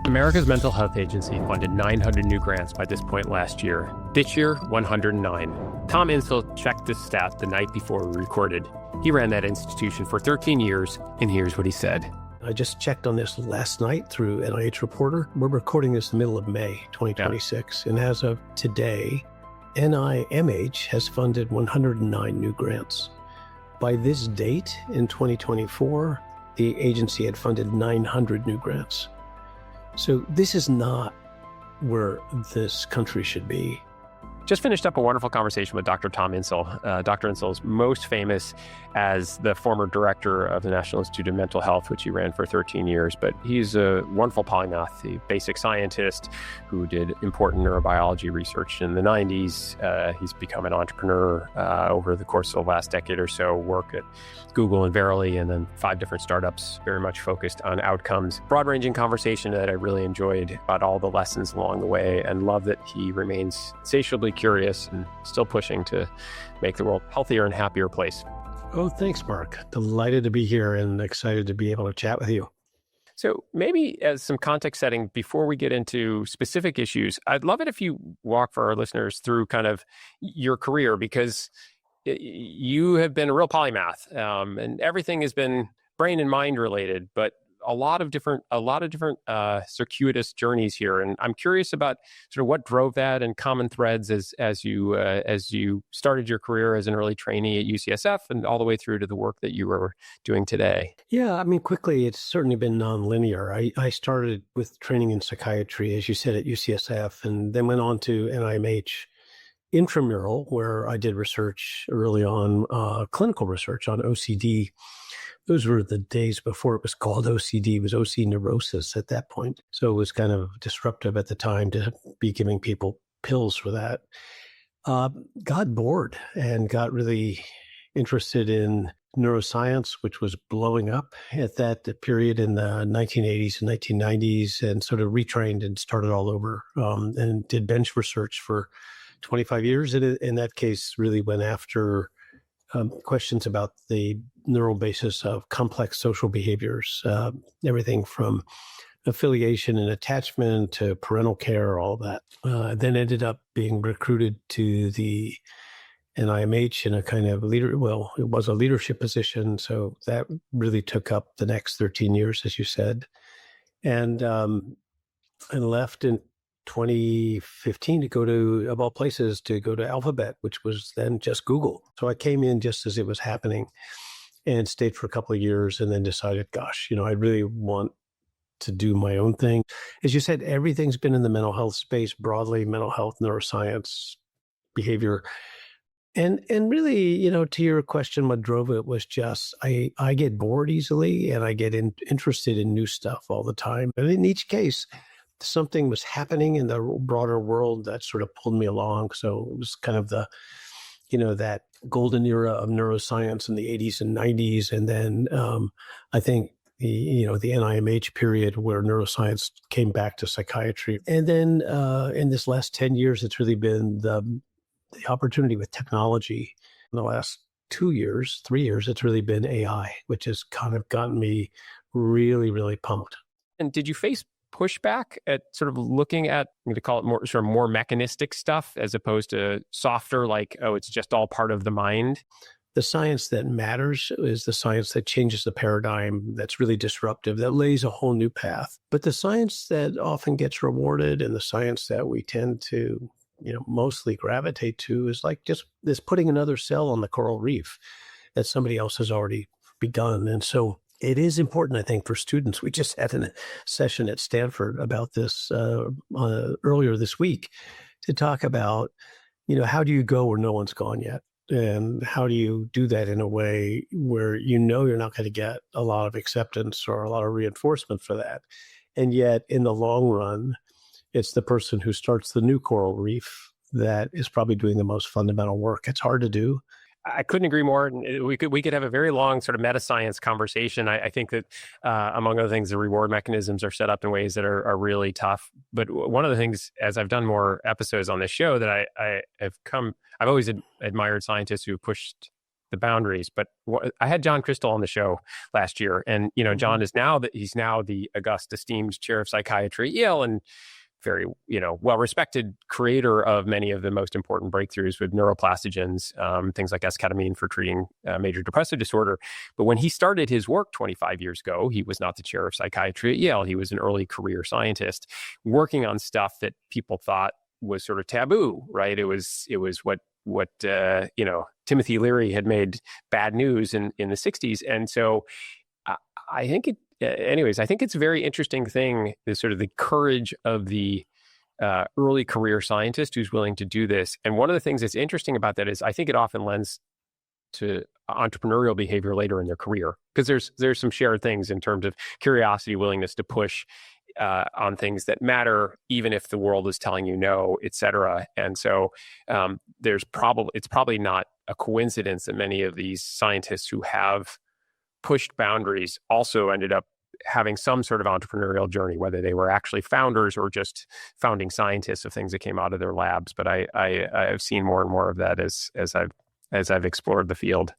America's mental health agency funded 900 new grants by this point last year. This year, 109. Tom Insel checked this stat the night before we recorded. He ran that institution for 13 years, and here's what he said. I just checked on this last night through NIH Reporter. We're recording this in the middle of May 2026, and as of today, NIMH has funded 109 new grants. By this date in 2024, the agency had funded 900 new grants. So this is not where this country should be. Just finished up a wonderful conversation with Dr. Tom Insel. Dr. Insel is most famous as the former director of the National Institute of Mental Health, which he ran for 13 years. But he's a wonderful polymath, a basic scientist who did important neurobiology research in the 90s. He's become an entrepreneur over the course of the last decade or so, work at Google and Verily, and then 5 different startups, very much focused on outcomes. Broad-ranging conversation that I really enjoyed about all the lessons along the way, and love that he remains insatiably curious and still pushing to make the world a healthier and happier place. Oh, thanks, Mark. Delighted to be here and excited to be able to chat with you. So maybe as some context setting, before we get into specific issues, I'd love it if you walk for our listeners through kind of your career, because you have been a real polymath, and everything has been brain and mind related, but a lot of different circuitous journeys here. And I'm curious about sort of what drove that and common threads as you started your career as an early trainee at UCSF and all the way through to the work that you are doing today. Yeah, I mean, quickly, it's certainly been nonlinear. I started with training in psychiatry, as you said, at UCSF, and then went on to NIMH intramural, where I did research early on, clinical research on OCD. Those were the days before it was called OCD. It was OC neurosis at that point. So it was kind of disruptive at the time to be giving people pills for that. Got bored and got really interested in neuroscience, which was blowing up at that period in the 1980s and 1990s, and sort of retrained and started all over, and did bench research for 25 years. And in that case, really went after questions about the neural basis of complex social behaviors, everything from affiliation and attachment to parental care, all that. Then ended up being recruited to the NIMH in a kind of it was a leadership position. So that really took up the next 13 years, as you said. And left in 2015 to go to, of all places, to go to Alphabet, which was then just Google. So I came in just as it was happening and stayed for a couple of years, and then decided, gosh, I really want to do my own thing. As you said, everything's been in the mental health space broadly, mental health, neuroscience, behavior. And really, to your question, what drove it was just, I get bored easily, and I get interested in new stuff all the time. And in each case, something was happening in the broader world that sort of pulled me along. So it was kind of the, that golden era of neuroscience in the 80s and 90s. And then I think the NIMH period where neuroscience came back to psychiatry. And then in this last 10 years, it's really been the opportunity with technology. In the last 3 years, it's really been AI, which has kind of gotten me really, really pumped. And did you face pushback at sort of looking at, I'm going to call it more mechanistic stuff as opposed to softer, like, oh, it's just all part of the mind? The science that matters is the science that changes the paradigm, that's really disruptive, that lays a whole new path. But the science that often gets rewarded, and the science that we tend to, mostly gravitate to, is like just this putting another cell on the coral reef that somebody else has already begun. And so it is important, I think, for students. We just had a session at Stanford about this earlier this week to talk about, how do you go where no one's gone yet? And how do you do that in a way where you're not going to get a lot of acceptance or a lot of reinforcement for that? And yet, in the long run, it's the person who starts the new coral reef that is probably doing the most fundamental work. It's hard to do. I couldn't agree more. And we could have a very long sort of meta science conversation. I think that among other things, the reward mechanisms are set up in ways that are really tough. But one of the things, as I've done more episodes on this show, that I've always admired scientists who pushed the boundaries. But I had John Crystal on the show last year, and John is he's now the august esteemed chair of psychiatry at Yale, and very well-respected creator of many of the most important breakthroughs with neuroplastogens, things like esketamine for treating major depressive disorder. But when he started his work 25 years ago, he was not the chair of psychiatry at Yale. He was an early career scientist working on stuff that people thought was sort of taboo, right? It was what Timothy Leary had made bad news in the 60s. And so I think I think it's a very interesting thing, is sort of the courage of the early career scientist who's willing to do this. And one of the things that's interesting about that is I think it often lends to entrepreneurial behavior later in their career, because there's some shared things in terms of curiosity, willingness to push on things that matter, even if the world is telling you no, et cetera. And so it's probably not a coincidence that many of these scientists who have pushed boundaries also ended up having some sort of entrepreneurial journey, whether they were actually founders or just founding scientists of things that came out of their labs. But I've seen more and more of that as I've explored the field.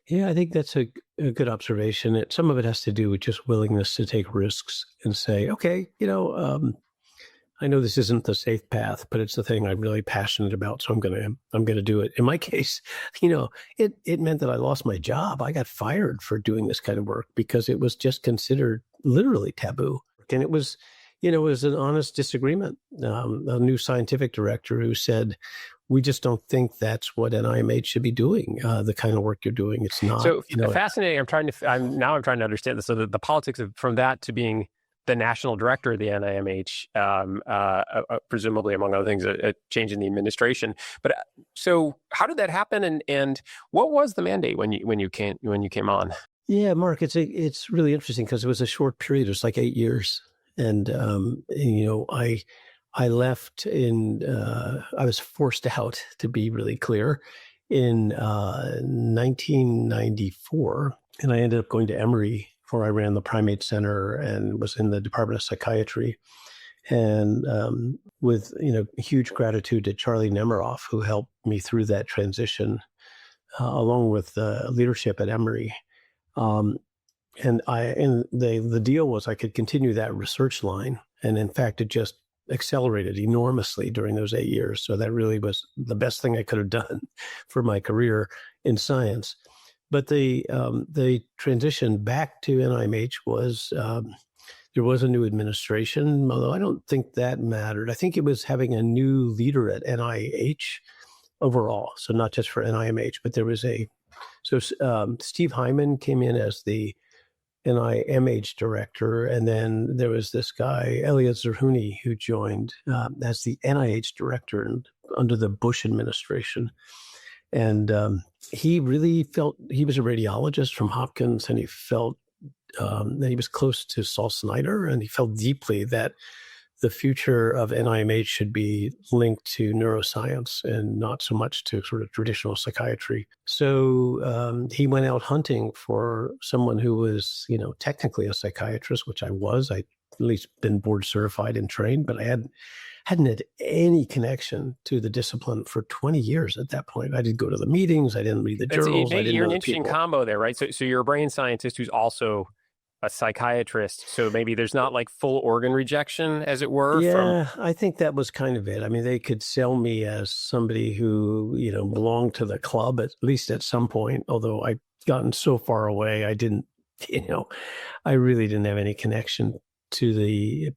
Yeah, I think that's a good observation. Some of it has to do with just willingness to take risks and say, okay, I know this isn't the safe path, but it's the thing I'm really passionate about, so I'm gonna do it. In my case, it meant that I lost my job. I got fired for doing this kind of work because it was just considered literally taboo, and it was an honest disagreement. A new scientific director who said, "We just don't think that's what NIMH should be doing. The kind of work you're doing, it's not." So fascinating. I'm trying to understand this. So the politics from that to being the national director of the NIMH, presumably among other things, a change in the administration. But so how did that happen, and what was the mandate when you came on? Yeah, Mark, it's really interesting because it was a short period. It was like 8 years, and I left I was forced out, to be really clear, in 1994, and I ended up going to Emory, where I ran the Primate Center and was in the Department of Psychiatry. And with huge gratitude to Charlie Nemiroff, who helped me through that transition, along with leadership at Emory. And the deal was I could continue that research line, and in fact, it just accelerated enormously during those 8 years. So that really was the best thing I could have done for my career in science. But the transition back to NIMH was there was a new administration, although I don't think that mattered. I think it was having a new leader at NIH overall, so not just for NIMH, but there was Steve Hyman came in as the NIMH director, and then there was this guy, Elliot Zerhouni, who joined as the NIH director under the Bush administration. And he really felt, he was a radiologist from Hopkins, and he felt that he was close to Saul Snyder, and he felt deeply that the future of NIMH should be linked to neuroscience and not so much to sort of traditional psychiatry. So he went out hunting for someone who was, technically a psychiatrist, which I was. I'd at least been board certified and trained, but I hadn't had any connection to the discipline for 20 years at that point. I didn't go to the meetings. I didn't read the journals. You're an interesting combo there, right? So you're a brain scientist who's also a psychiatrist. So maybe there's not like full organ rejection, as it were. Yeah, I think that was kind of it. I mean, they could sell me as somebody who, belonged to the club, at least at some point, although I'd gotten so far away, I didn't, I really didn't have any connection to the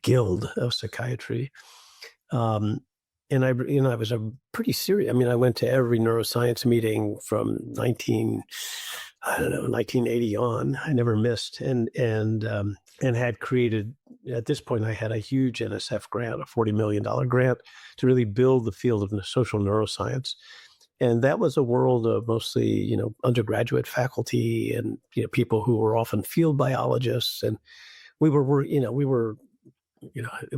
guild of psychiatry. And I was a pretty serious, I went to every neuroscience meeting from 1980 on. I never missed, and had created, at this point, I had a huge NSF grant, a $40 million grant, to really build the field of social neuroscience. And that was a world of mostly, undergraduate faculty and, people who were often field biologists. And it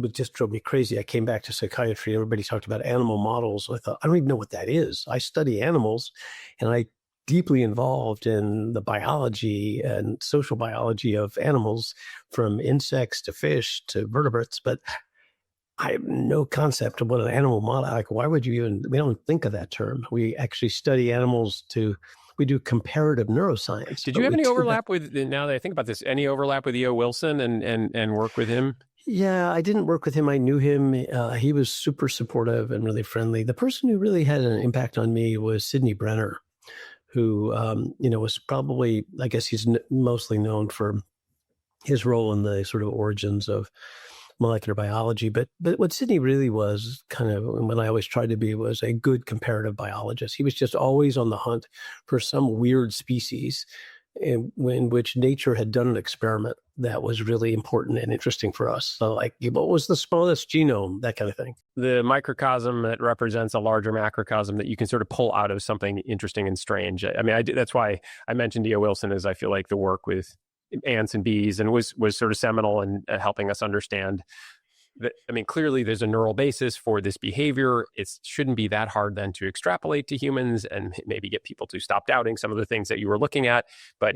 would just drove me crazy. I came back to psychiatry. Everybody talked about animal models. I thought, I don't even know what that is. I study animals, and I deeply involved in the biology and social biology of animals, from insects to fish to vertebrates. But I have no concept of what an animal model, like, why would you even, we don't think of that term. We actually study animals we do comparative neuroscience. Did but you have we any do that. overlap with, now that I think about this, any overlap with E.O. Wilson and work with him? Yeah, I didn't work with him. I knew him. He was super supportive and really friendly. The person who really had an impact on me was Sidney Brenner, who, was probably, I guess he's mostly known for his role in the sort of origins of molecular biology. But what Sidney really was, kind of, and what I always tried to be, was a good comparative biologist. He was just always on the hunt for some weird species in which nature had done an experiment that was really important and interesting for us. So, like, what was the smallest genome, that kind of thing. The microcosm that represents a larger macrocosm that you can sort of pull out of something interesting and strange. I mean, that's why I mentioned E.O. Wilson, is I feel like the work with ants and bees and was sort of seminal in helping us understand that, I mean, clearly there's a neural basis for this behavior. It shouldn't be that hard then to extrapolate to humans and maybe get people to stop doubting some of the things that you were looking at. But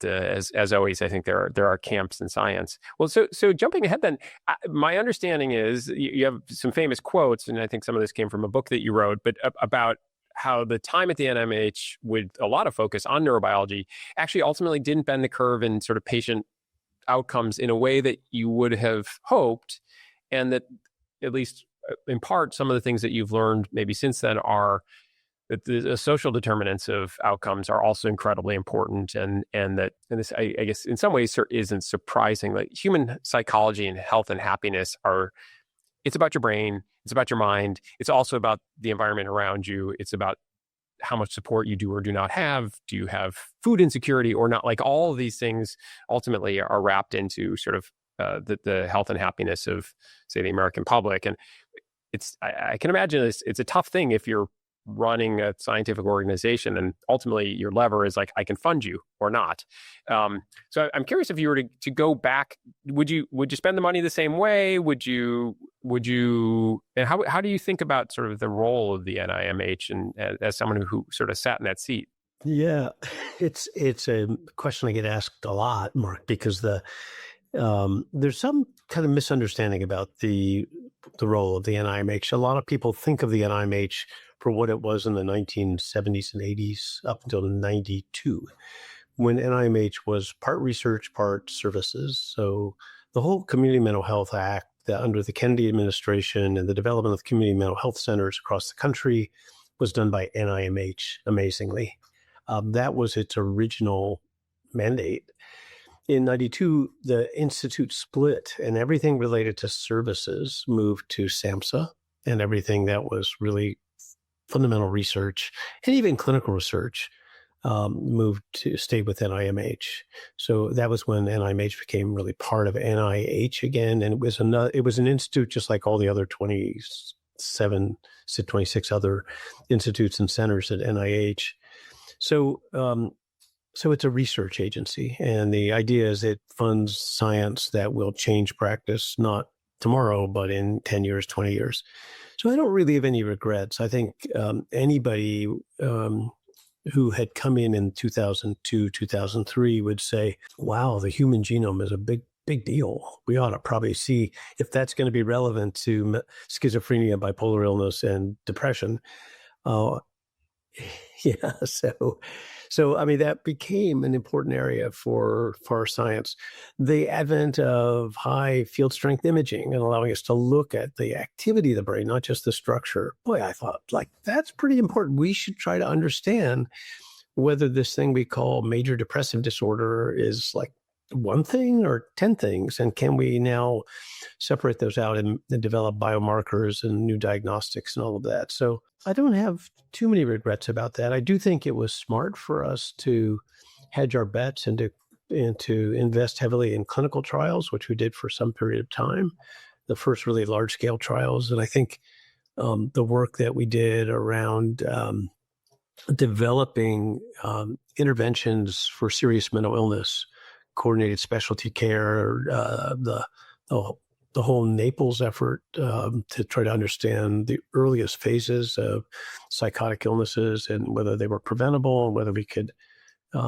as always, I think there are camps in science. Well, so jumping ahead then, my understanding is you have some famous quotes, and I think some of this came from a book that you wrote, but about how the time at the NIMH, with a lot of focus on neurobiology, actually ultimately didn't bend the curve in sort of patient outcomes in a way that you would have hoped, and that, at least in part, some of the things that you've learned maybe since then are that the social determinants of outcomes are also incredibly important, and this, I guess, in some ways isn't surprising. Like, human psychology and health and happiness it's about your brain, it's about your mind, it's also about the environment around you, it's about how much support you do or do not have. Do you have food insecurity or not? Like, all of these things ultimately are wrapped into sort of the health and happiness of, say, the American public. And I can imagine it's a tough thing if you're running a scientific organization and ultimately your lever is like, I can fund you or not. So I'm curious, if you were to go back, would you spend the money the same way? Would you, and how do you think about sort of the role of the NIMH and as someone who sort of sat in that seat? Yeah, it's a question I get asked a lot, Mark, because there's some kind of misunderstanding about the role of the NIMH. A lot of people think of the NIMH for what it was in the 1970s and 80s up until 92, when NIMH was part research, part services. So the whole Community Mental Health Act under the Kennedy administration and the development of community mental health centers across the country was done by NIMH, amazingly. That was its original mandate. In 92, the institute split, and everything related to services moved to SAMHSA, and everything that was really fundamental research and even clinical research stayed with NIMH. So that was when NIMH became really part of NIH again, and it was an institute just like all the other 26 other institutes and centers at NIH. So it's a research agency, and the idea is it funds science that will change practice, not tomorrow, but in 10 years, 20 years. So I don't really have any regrets. I think anybody who had come in 2002, 2003 would say, wow, the human genome is a big deal. We ought to probably see if that's going to be relevant to schizophrenia, bipolar illness, and depression. Yeah, so I mean, that became an important area for science. The advent of high field strength imaging and allowing us to look at the activity of the brain, not just the structure. Boy, I thought, like, that's pretty important. We should try to understand whether this thing we call major depressive disorder is like one thing or 10 things, and can we now separate those out and develop biomarkers and new diagnostics and all of that. So I don't have too many regrets about that. I do think it was smart for us to hedge our bets and to invest heavily in clinical trials, which we did for some period of time, the first really large scale trials. And I think the work that we did around developing interventions for serious mental illness, coordinated specialty care, the whole Naples effort to try to understand the earliest phases of psychotic illnesses and whether they were preventable and whether we could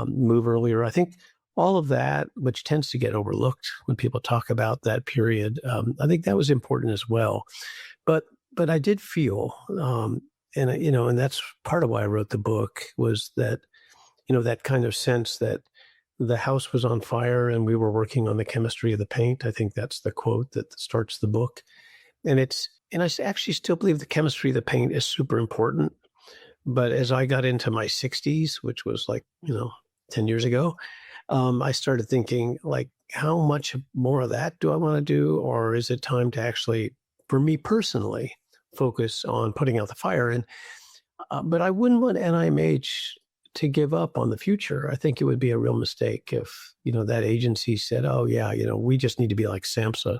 move earlier. I think all of that, which tends to get overlooked when people talk about that period, I think that was important as well. But I did feel, and that's part of why I wrote the book, was that, that kind of sense that the house was on fire and we were working on the chemistry of the paint. I think that's the quote that starts the book. And I actually still believe the chemistry of the paint is super important. But as I got into my 60s, which was 10 years ago, I started thinking, like, how much more of that do I want to do? Or is it time to actually, for me personally, focus on putting out the fire? And but I wouldn't want NIMH to give up on the future. I think it would be a real mistake if, that agency said, oh yeah, we just need to be like SAMHSA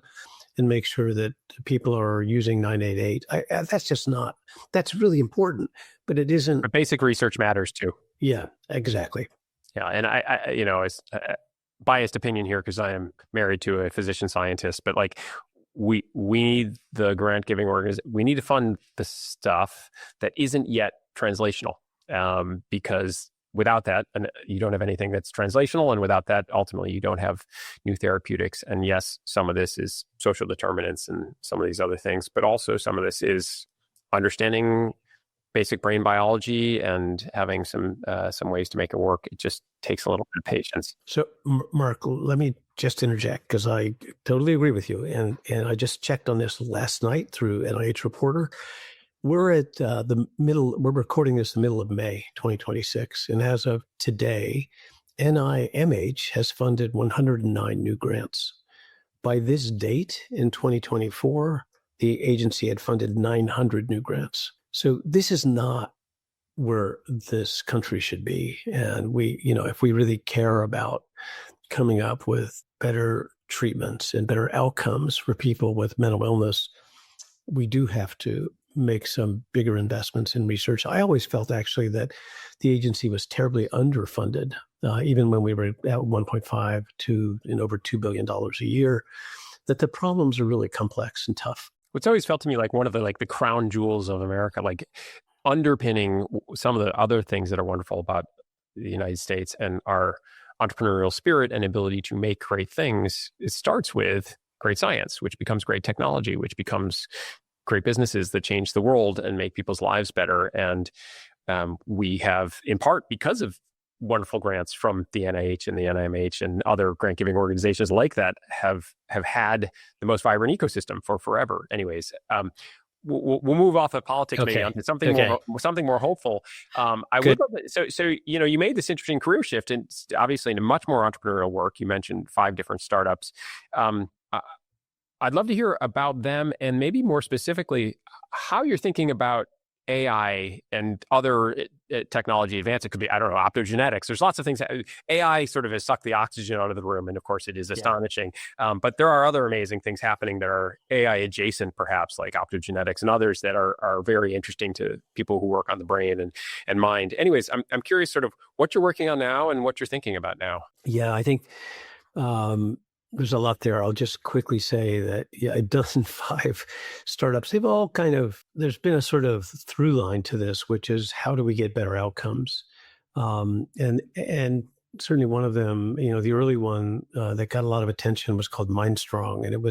and make sure that people are using 988. That's really important, but it isn't. But basic research matters too. Yeah, exactly. Yeah. And I it's biased opinion here because I am married to a physician scientist, but like we need the grant giving organization. We need to fund the stuff that isn't yet translational. Because without that, you don't have anything that's translational. And without that, ultimately, you don't have new therapeutics. And yes, some of this is social determinants and some of these other things, but also some of this is understanding basic brain biology and having some ways to make it work. It just takes a little bit of patience. So, Mark, let me just interject because I totally agree with you. And I just checked on this last night through NIH Reporter. We're at we're recording this in the middle of May 2026. And as of today, NIMH has funded 109 new grants. By this date in 2024, the agency had funded 900 new grants. So this is not where this country should be. And we, if we really care about coming up with better treatments and better outcomes for people with mental illness, we do have to make some bigger investments in research. I always felt actually that the agency was terribly underfunded, even when we were at 1.5 to over $2 billion a year, that the problems are really complex and tough. It's always felt to me like one of the crown jewels of America, like underpinning some of the other things that are wonderful about the United States and our entrepreneurial spirit and ability to make great things. It starts with great science, which becomes great technology, which becomes great businesses that change the world and make people's lives better. And we have, in part because of wonderful grants from the NIH and the NIMH and other grant-giving organizations like that, have had the most vibrant ecosystem for forever. Anyways, we'll move off of politics maybe onto something more hopeful. I would love it. So you made this interesting career shift and obviously into much more entrepreneurial work. You mentioned 5 different startups. I'd love to hear about them and maybe more specifically how you're thinking about AI and other technology advances. It could be, optogenetics. There's lots of things. AI sort of has sucked the oxygen out of the room. And of course, it is astonishing. But there are other amazing things happening that are AI adjacent, perhaps like optogenetics and others that are very interesting to people who work on the brain and mind. Anyways, I'm curious sort of what you're working on now and what you're thinking about now. Yeah, I think there's a lot there. I'll just quickly say that, a dozen 5 startups, they've all there's been a sort of through line to this, which is how do we get better outcomes? And certainly one of them, the early one that got a lot of attention was called MindStrong. And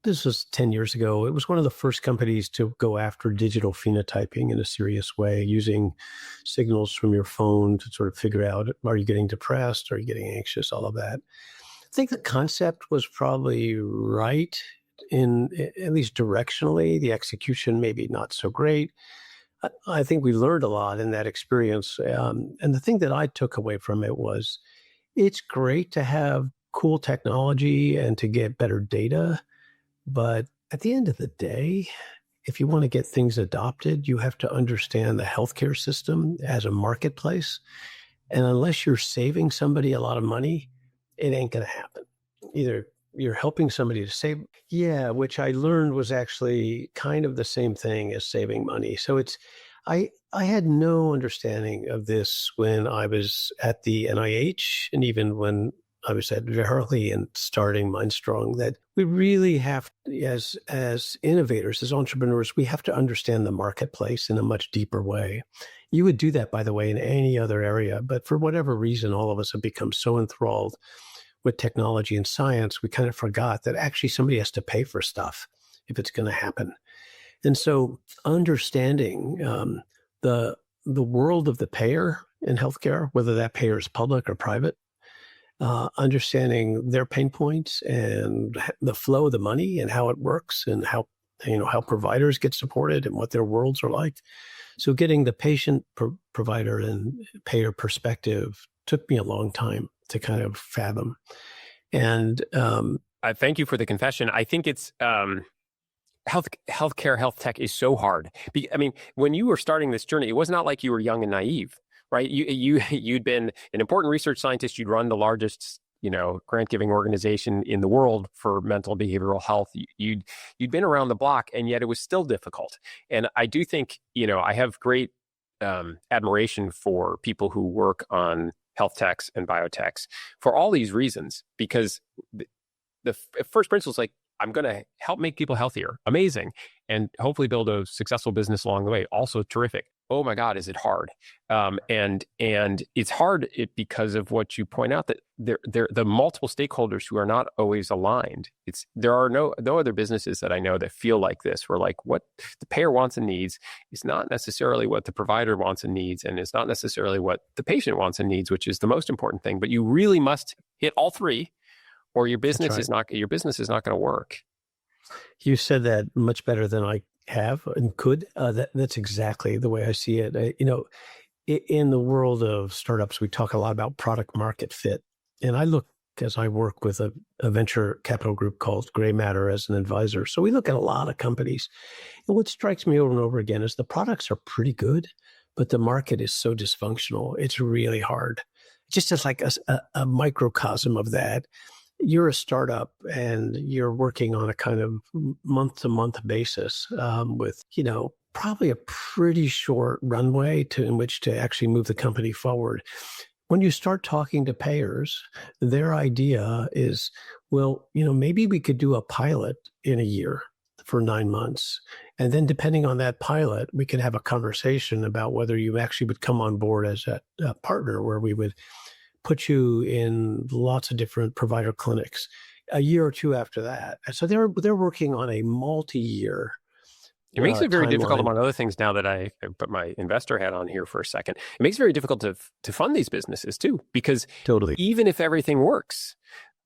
this was 10 years ago. It was one of the first companies to go after digital phenotyping in a serious way, using signals from your phone to sort of figure out, are you getting depressed? Are you getting anxious? All of that. I think the concept was probably right at least directionally. The execution maybe not so great. I think we learned a lot in that experience. And the thing that I took away from it was it's great to have cool technology and to get better data. But at the end of the day, if you want to get things adopted, you have to understand the healthcare system as a marketplace. And unless you're saving somebody a lot of money, it ain't going to happen. Either you're helping somebody to save, which I learned was actually kind of the same thing as saving money. So I had no understanding of this when I was at the NIH, and even when I was at Verily and starting Mindstrong, that we really have, as innovators, as entrepreneurs, we have to understand the marketplace in a much deeper way. You would do that, by the way, in any other area, but for whatever reason, all of us have become so enthralled with technology and science, we kind of forgot that actually somebody has to pay for stuff if it's going to happen. And so understanding the world of the payer in healthcare, whether that payer is public or private, understanding their pain points and the flow of the money and how it works and how providers get supported and what their worlds are like. So getting the patient, provider, and payer perspective took me a long time to kind of fathom. And I thank you for the confession. I think it's healthcare, health tech is so hard. I mean, when you were starting this journey, it was not like you were young and naive, right? You'd been an important research scientist. You'd run the largest, grant-giving organization in the world for mental and behavioral health. You'd been around the block, and yet it was still difficult. And I do think, I have great admiration for people who work on health techs and biotechs for all these reasons, because the first principle is like, I'm going to help make people healthier. Amazing. And hopefully build a successful business along the way. Also terrific. Oh my God, is it hard? And it's hard because of what you point out, that the multiple stakeholders who are not always aligned. There are no other businesses that I know that feel like this, where like what the payer wants and needs is not necessarily what the provider wants and needs, and it's not necessarily what the patient wants and needs, which is the most important thing. But you really must hit all three, or your business is not going to work. You said that much better than I have and could. That's exactly the way I see it. In the world of startups, we talk a lot about product market fit. And as I work with a venture capital group called Gray Matter as an advisor. So we look at a lot of companies. And what strikes me over and over again is the products are pretty good, but the market is so dysfunctional. It's really hard. Just as like a microcosm of that. You're a startup and you're working on a kind of month-to-month basis with, probably a pretty short runway in which to actually move the company forward. When you start talking to payers, their idea is, well, maybe we could do a pilot in a year for 9 months. And then depending on that pilot, we could have a conversation about whether you actually would come on board as a partner, where we would put you in lots of different provider clinics a year or two after that. And so they're working on a multi-year. It makes it very timeline. difficult, among other things, now that I put my investor hat on here for a second. It makes it very difficult to fund these businesses too, because Totally. Even if everything works,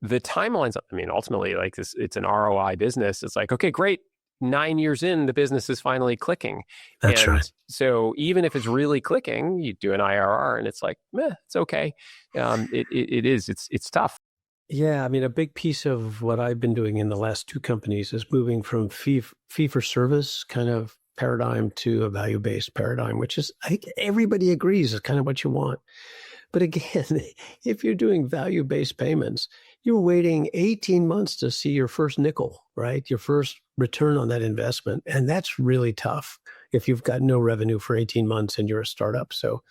the timelines, ultimately, like this, it's an ROI business. It's like, okay, great. 9 years in, the business is finally clicking. That's right. So even if it's really clicking, you do an IRR and it's like, it's okay. It's tough. Yeah. A big piece of what I've been doing in the last two companies is moving from fee for service kind of paradigm to a value-based paradigm, which is, I think everybody agrees is kind of what you want. But again, if you're doing value-based payments, you're waiting 18 months to see your first nickel, right? Your first return on that investment. And that's really tough if you've got no revenue for 18 months and you're a startup. So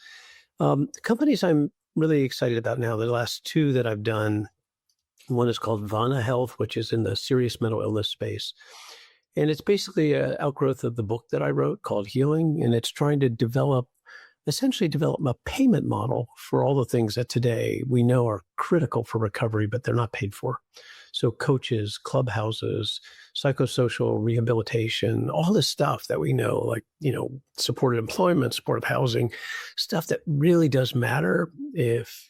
companies I'm really excited about now, the last two that I've done, one is called Vanna Health, which is in the serious mental illness space. And it's basically an outgrowth of the book that I wrote called Healing. And it's trying to essentially develop a payment model for all the things that today we know are critical for recovery, but they're not paid for. So coaches, clubhouses, psychosocial rehabilitation, all this stuff that we know, like, supported employment, supportive housing, stuff that really does matter if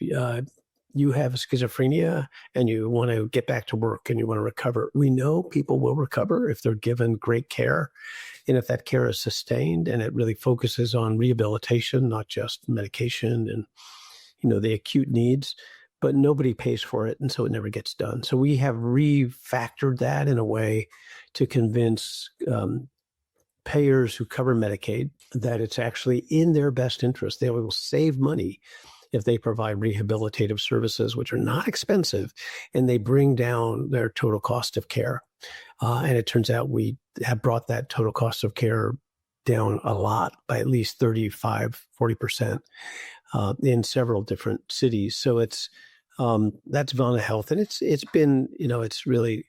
you have schizophrenia and you want to get back to work and you want to recover. We know people will recover if they're given great care. And if that care is sustained and it really focuses on rehabilitation, not just medication and, the acute needs, but nobody pays for it. And so it never gets done. So we have refactored that in a way to convince payers who cover Medicaid that it's actually in their best interest. They will save money if they provide rehabilitative services, which are not expensive, and they bring down their total cost of care. And it turns out we have brought that total cost of care down a lot, by at least 35, 40% in several different cities. So it's That's Vanna Health. And it's been, it's really,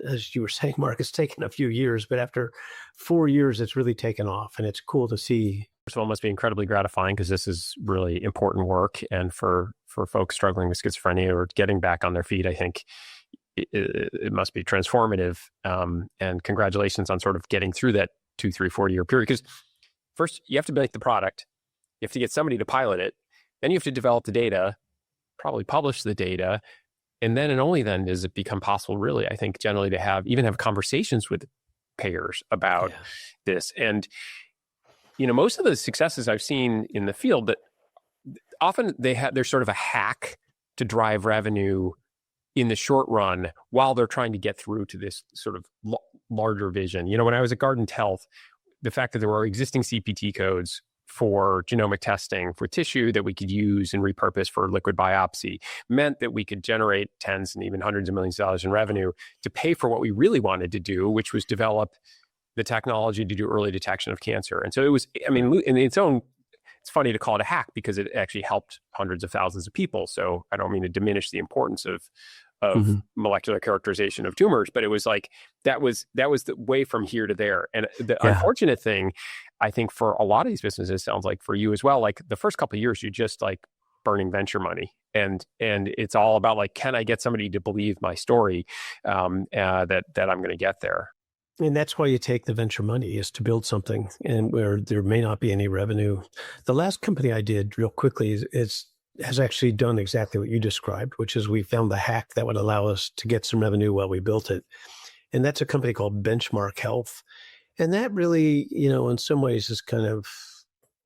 as you were saying, Mark, it's taken a few years, but after 4 years, it's really taken off. And it's cool to see. First of all, it must be incredibly gratifying because this is really important work. And for folks struggling with schizophrenia or getting back on their feet, I think it must be transformative. And congratulations on sort of getting through that 2, 3, 4 year period. Because first, you have to make the product. You have to get somebody to pilot it. Then you have to develop the data, probably publish the data. And then and only then does it become possible, really, I think, generally to have conversations with payers about this. And, most of the successes I've seen in the field, that often there's sort of a hack to drive revenue in the short run while they're trying to get through to this sort of larger vision. When I was at Guardant Health, the fact that there were existing CPT codes for genomic testing for tissue that we could use and repurpose for liquid biopsy meant that we could generate tens and even hundreds of millions of dollars in revenue to pay for what we really wanted to do, which was develop the technology to do early detection of cancer. And so it was, in its own, it's funny to call it a hack because it actually helped hundreds of thousands of people. So I don't mean to diminish the importance of molecular characterization of tumors, but it was like, that was the way from here to there. And the unfortunate thing, I think for a lot of these businesses, sounds like for you as well, like the first couple of years, you're just like burning venture money. And it's all about like, can I get somebody to believe my story that I'm going to get there? And that's why you take the venture money, is to build something and where there may not be any revenue. The last company I did real quickly has actually done exactly what you described, which is we found the hack that would allow us to get some revenue while we built it. And that's a company called Benchmark Health. And that really, in some ways is kind of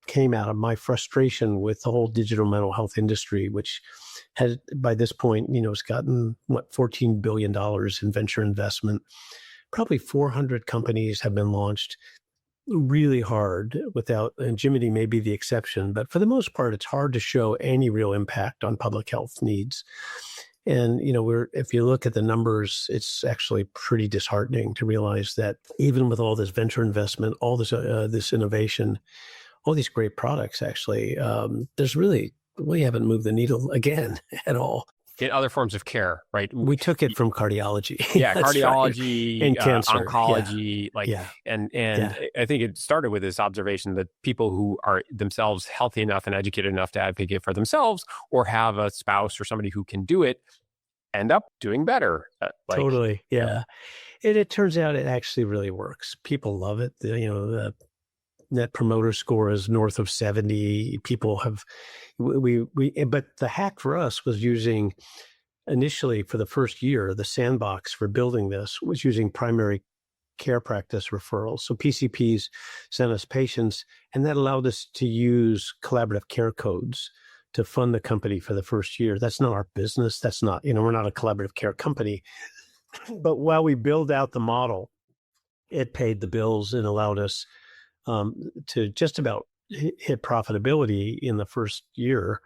came out of my frustration with the whole digital mental health industry, which has, by this point, has gotten, $14 billion in venture investment. Probably 400 companies have been launched really hard and Jiminy may be the exception, but for the most part, it's hard to show any real impact on public health needs. And, if you look at the numbers, it's actually pretty disheartening to realize that even with all this venture investment, all this innovation, all these great products, actually, we haven't moved the needle again at all. In other forms of care, right? We took it from cardiology. Yeah, cardiology, right. And cancer, oncology, and I think it started with this observation that people who are themselves healthy enough and educated enough to advocate for themselves or have a spouse or somebody who can do it end up doing better. Totally, yeah. And it turns out it actually really works. People love it. The Net Promoter Score is north of 70. People have, but the hack for us was using, initially for the first year, the sandbox for building this was using primary care practice referrals. So PCPs sent us patients, and that allowed us to use collaborative care codes to fund the company for the first year. That's not our business. That's not, we're not a collaborative care company. But while we build out the model, it paid the bills and allowed us to just about hit profitability in the first year,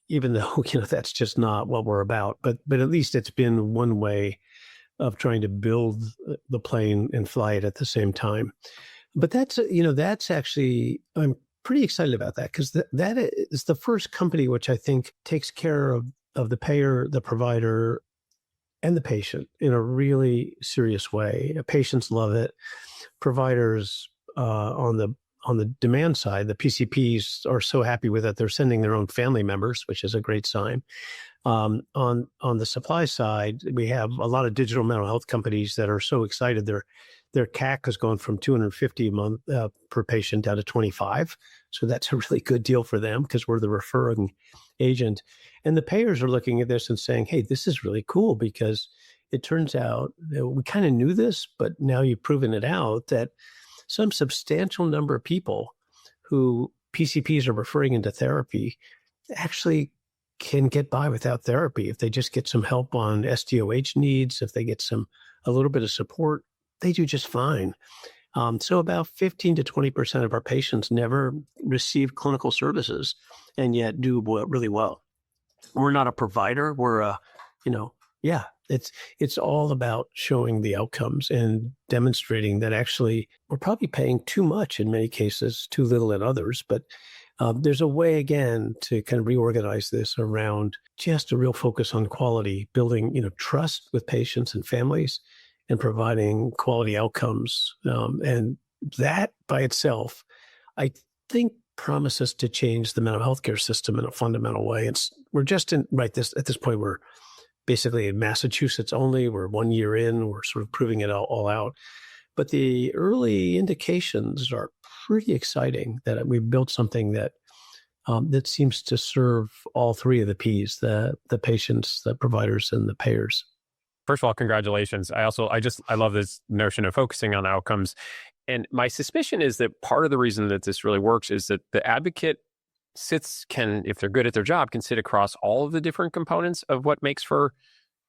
even though, that's just not what we're about. But at least it's been one way of trying to build the plane and fly it at the same time. But that's actually, I'm pretty excited about that because that is the first company which I think takes care of the payer, the provider, and the patient in a really serious way. Patients love it. Providers, on the demand side, the PCPs are so happy with it, they're sending their own family members, which is a great sign. On the supply side, we have a lot of digital mental health companies that are so excited. Their CAC has gone from $250 a month per patient down to $25. So that's a really good deal for them because we're the referring agent. And the payers are looking at this and saying, hey, this is really cool because it turns out that we kind of knew this, but now you've proven it out that some substantial number of people who PCPs are referring into therapy actually can get by without therapy. If they just get some help on SDOH needs, if they get a little bit of support, they do just fine. So about 15 to 20% of our patients never receive clinical services and yet do really well. We're not a provider. We're it's all about showing the outcomes and demonstrating that actually we're probably paying too much in many cases, too little in others. But There's a way, again, to kind of reorganize this around just a real focus on quality, building, trust with patients and families, and providing quality outcomes. And that by itself, I think, promises to change the mental health care system in a fundamental way. We're just at this point, we're basically in Massachusetts only. We're 1 year in. We're sort of proving it all out. But the early indications are pretty exciting that we've built something that that seems to serve all three of the P's: the patients, the providers, and the payers. First of all, congratulations. I love this notion of focusing on outcomes. And my suspicion is that part of the reason that this really works is that the advocate if they're good at their job, can sit across all of the different components of what makes for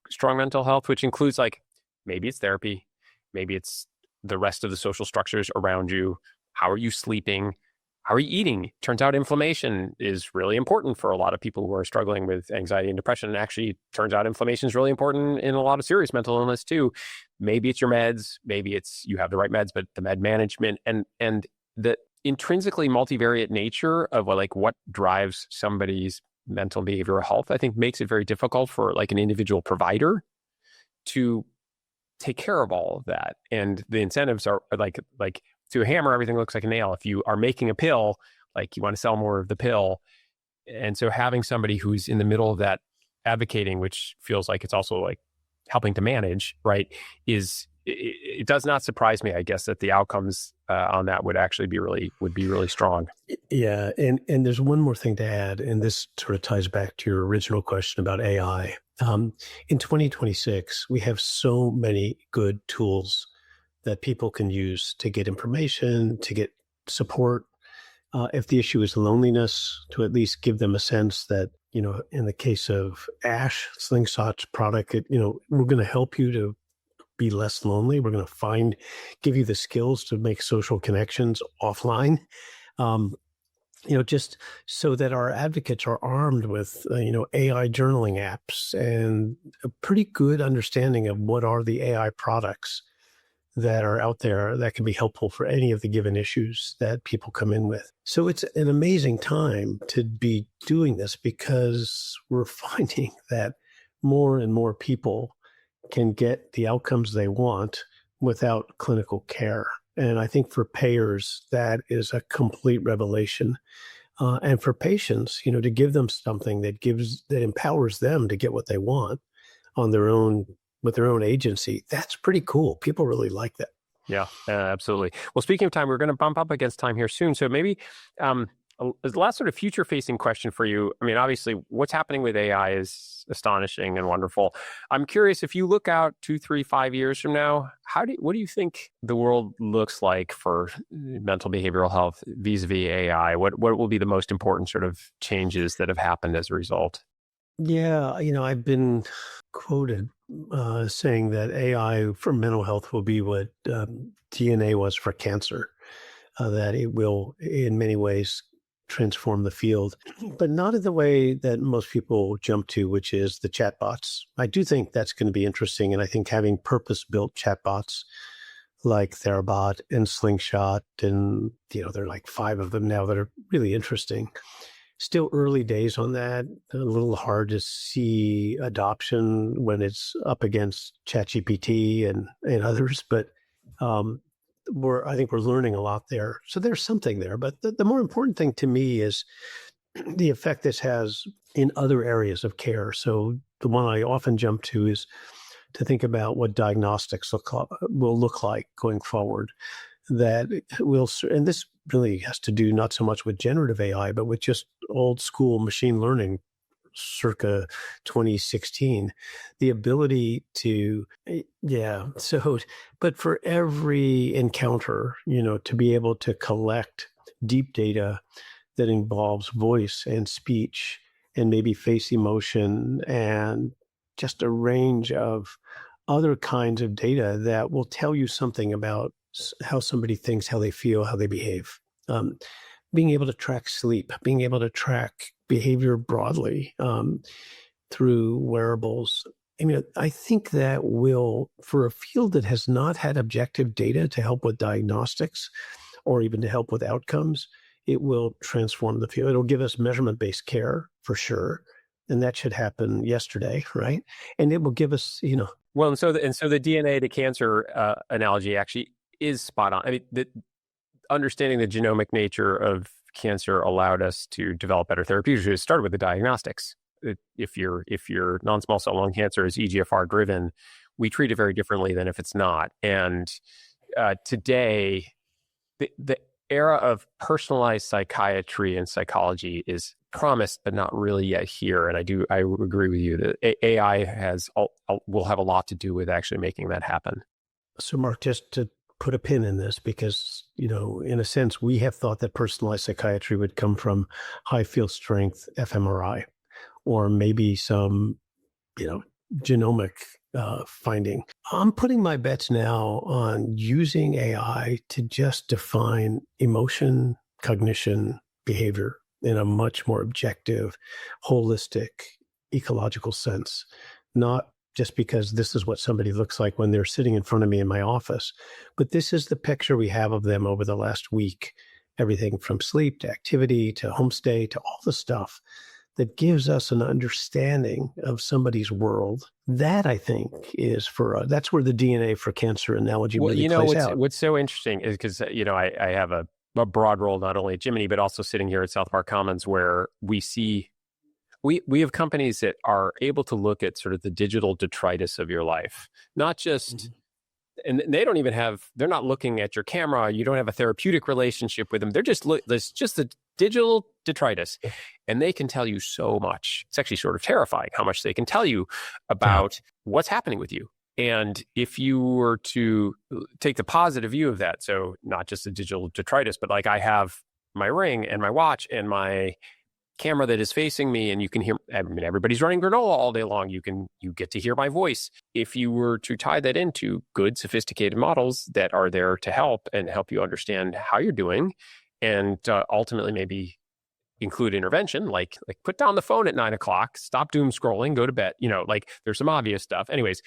strong mental health, which includes, like, maybe it's therapy, maybe it's the rest of the social structures around you. How are you sleeping? How are you eating? Turns out inflammation is really important for a lot of people who are struggling with anxiety and depression. And actually, turns out inflammation is really important in a lot of serious mental illness too. Maybe it's your meds, maybe it's you have the right meds, but the med management and the intrinsically multivariate nature of what drives somebody's mental behavioral health, I think, makes it very difficult for an individual provider to take care of all of that. And the incentives are like to a hammer, everything looks like a nail. If you are making a pill, you want to sell more of the pill. And so having somebody who's in the middle of that advocating, which feels like it's also helping to manage, right, it does not surprise me, I guess, that the outcomes on that would actually be really strong. Yeah. And there's one more thing to add, and this sort of ties back to your original question about AI. In 2026, we have so many good tools that people can use to get information, to get support. If the issue is loneliness, to at least give them a sense that, in the case of Ash, Slingshot's product, we're going to help you to be less lonely. We're going to give you the skills to make social connections offline. Just so that our advocates are armed with, AI journaling apps and a pretty good understanding of what are the AI products that are out there that can be helpful for any of the given issues that people come in with. So it's an amazing time to be doing this because we're finding that more and more people can get the outcomes they want without clinical care. And I think for payers, that is a complete revelation. And for patients, to give them something that empowers them to get what they want on their own, with their own agency, that's pretty cool. People really like that. Yeah, absolutely. Well, speaking of time, we're going to bump up against time here soon. So maybe the last sort of future-facing question for you. I mean, obviously, what's happening with AI is astonishing and wonderful. I'm curious, if you look out 2, 3, 5 years from now, what do you think the world looks like for mental behavioral health vis-a-vis AI? What will be the most important sort of changes that have happened as a result? Yeah, I've been quoted saying that AI for mental health will be what DNA was for cancer, that it will, in many ways, transform the field, but not in the way that most people jump to, which is the chatbots. I do think that's going to be interesting, and I think having purpose-built chatbots like Therabot and Slingshot, and there are like 5 of them now that are really interesting. Still early days on that. A little hard to see adoption when it's up against ChatGPT and others, but I think we're learning a lot there. So there's something there. But the more important thing to me is the effect this has in other areas of care. So the one I often jump to is to think about what diagnostics will look like going forward. That will, and this really has to do not so much with generative AI, but with just old school machine learning circa 2016, the ability to, but for every encounter, to be able to collect deep data that involves voice and speech and maybe face emotion and just a range of other kinds of data that will tell you something about how somebody thinks, how they feel, how they behave. Being able to track sleep, being able to track behavior broadly through wearables. I mean, I think that will, for a field that has not had objective data to help with diagnostics or even to help with outcomes, it will transform the field. It'll give us measurement-based care for sure. And that should happen yesterday, right? And it will give us, Well, and so the DNA to cancer analogy actually is spot on. I mean, understanding the genomic nature of cancer allowed us to develop better therapeutics. It started with the diagnostics. If your non-small cell lung cancer is EGFR driven, we treat it very differently than if it's not. And today, the era of personalized psychiatry and psychology is promised, but not really yet here. And I agree with you that AI will have a lot to do with actually making that happen. So, Mark, just to put a pin in this, because, in a sense, we have thought that personalized psychiatry would come from high field strength fMRI, or maybe some, genomic finding. I'm putting my bets now on using AI to just define emotion, cognition, behavior in a much more objective, holistic, ecological sense, not just because this is what somebody looks like when they're sitting in front of me in my office, but this is the picture we have of them over the last week, everything from sleep to activity to homestay to all the stuff that gives us an understanding of somebody's world. That, I think, is that's where the DNA for cancer analogy really plays out. What's so interesting is because, I have a broad role, not only at Jiminy, but also sitting here at South Park Commons, where we see, we have companies that are able to look at sort of the digital detritus of your life, not just, and they're not looking at your camera. You don't have a therapeutic relationship with them. They're just, there's just the digital detritus, and they can tell you so much. It's actually sort of terrifying how much they can tell you about what's happening with you. And if you were to take the positive view of that, so not just the digital detritus, but like I have my ring and my watch and my camera that is facing me, and you can hear, everybody's running granola all day long. You get to hear my voice. If you were to tie that into good, sophisticated models that are there to help you understand how you're doing, and ultimately maybe include intervention, like put down the phone at 9:00, stop doom scrolling, go to bed. There's some obvious stuff. Anyways,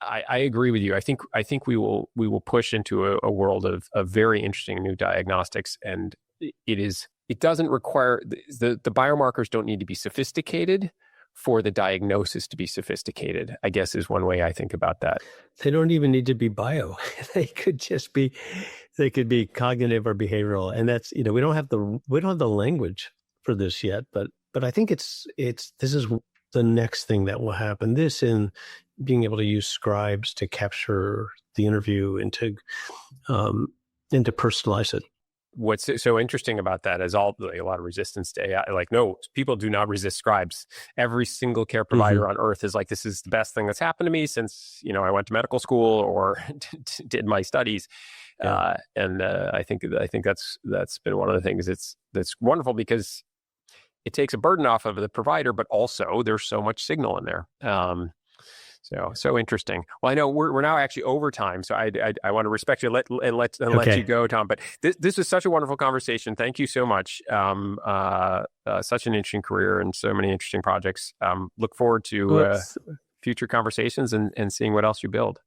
I agree with you. I think we will push into a world of very interesting new diagnostics, and it doesn't require the biomarkers don't need to be sophisticated for the diagnosis to be sophisticated, I guess, is one way I think about that. They don't even need to be bio. They could be cognitive or behavioral. And that's, we don't have the language for this yet, but I think this is the next thing that will happen. This, in being able to use scribes to capture the interview and to personalize it. What's so interesting about that is a lot of resistance to AI. No, people do not resist scribes. Every single care provider on earth is like, this is the best thing that's happened to me since, I went to medical school or did my studies. Yeah. I think that's been one of the things that's wonderful, because it takes a burden off of the provider, but also there's so much signal in there. So interesting. Well, I know we're now actually over time, so I want to respect you and let you go, Tom. But this was such a wonderful conversation. Thank you so much. Such an interesting career and so many interesting projects. Look forward to future conversations and seeing what else you build.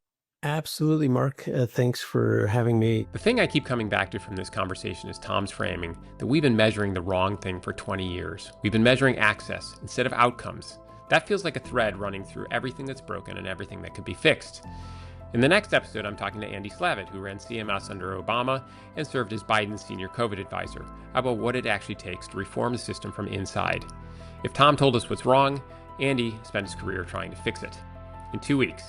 Absolutely, Mark. Thanks for having me. The thing I keep coming back to from this conversation is Tom's framing that we've been measuring the wrong thing for 20 years. We've been measuring access instead of outcomes. That feels like a thread running through everything that's broken and everything that could be fixed. In the next episode, I'm talking to Andy Slavitt, who ran CMS under Obama and served as Biden's senior COVID advisor, about what it actually takes to reform the system from inside. If Tom told us what's wrong, Andy spent his career trying to fix it. In 2 weeks.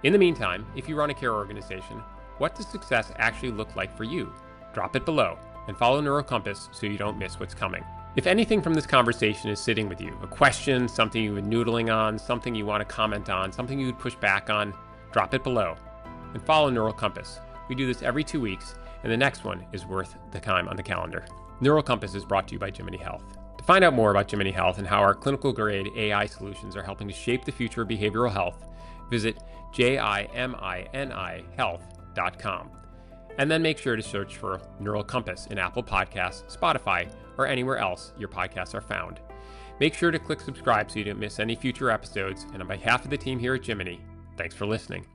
In the meantime, if you run a care organization, what does success actually look like for you? Drop it below and follow NeuroCompass so you don't miss what's coming. If anything from this conversation is sitting with you, a question, something you've been noodling on, something you want to comment on, something you would push back on, drop it below and follow NeuroCompass. We do this every 2 weeks, and the next one is worth the time on the calendar. NeuroCompass is brought to you by Jiminy Health. To find out more about Jiminy Health and how our clinical-grade AI solutions are helping to shape the future of behavioral health, visit JIMINIhealth.com. And then make sure to search for NeuroCompass in Apple Podcasts, Spotify, or anywhere else your podcasts are found. Make sure to click subscribe so you don't miss any future episodes. And on behalf of the team here at Jiminy, thanks for listening.